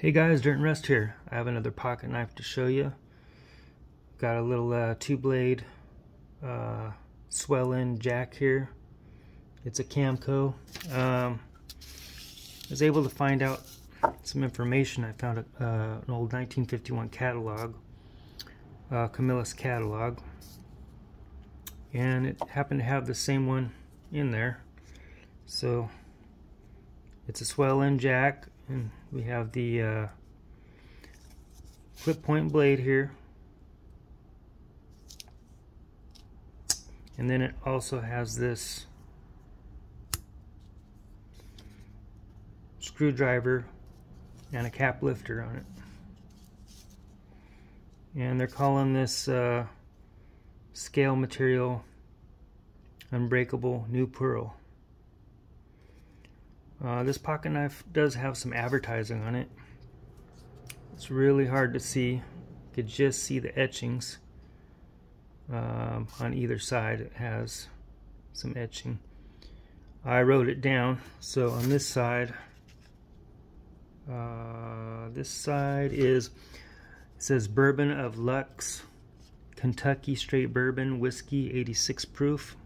Hey guys, Dirt and Rust here. I have another pocket knife to show you. Got a little two-blade Swell-end Jack here. It's a CAMCO. I was able to find out some information. I found an old 1951 catalog, Camillus catalog, and it happened to have the same one in there. So it's a Swell-end Jack, and we have the clip point blade here, and then it also has this screwdriver and a cap lifter on it, and they're calling this scale material Unbreakable New Pearl. This pocket knife does have some advertising on it. It's really hard to see. You could just see the etchings on either side. It has some etching. I wrote it down. So on this side it says Bourbon of Luxe, Kentucky straight bourbon, whiskey, 86 proof.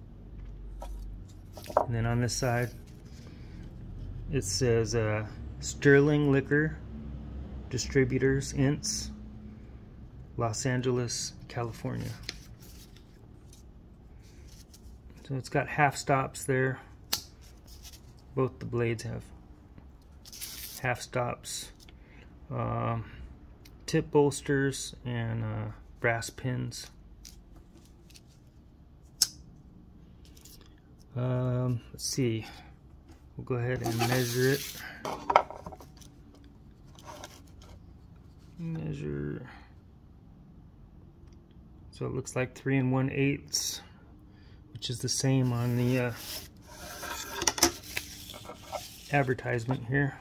And then on this side it says Stirling Liqueur, Distributors, Inc., Los Angeles, California. So it's got half stops there. Both the blades have half stops, tip bolsters, and brass pins. Let's see. We'll go ahead and measure it. So it looks like 3 1/8, which is the same on the advertisement here.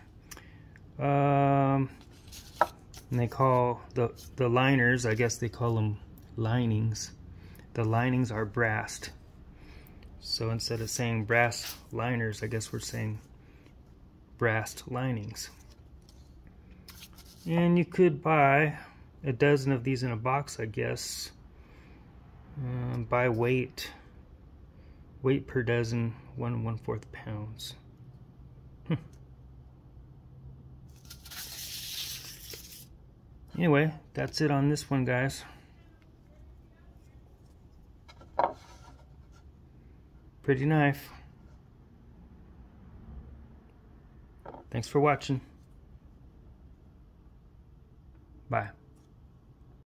And they call the liners, I guess they call them linings. The linings are brassed. So instead of saying brass liners, I guess we're saying brassed linings. And you could buy a dozen of these in a box, I guess, by weight. Weight per dozen, 1 1/4 pounds. Anyway, that's it on this one, guys. Pretty knife. Thanks for watching. Bye.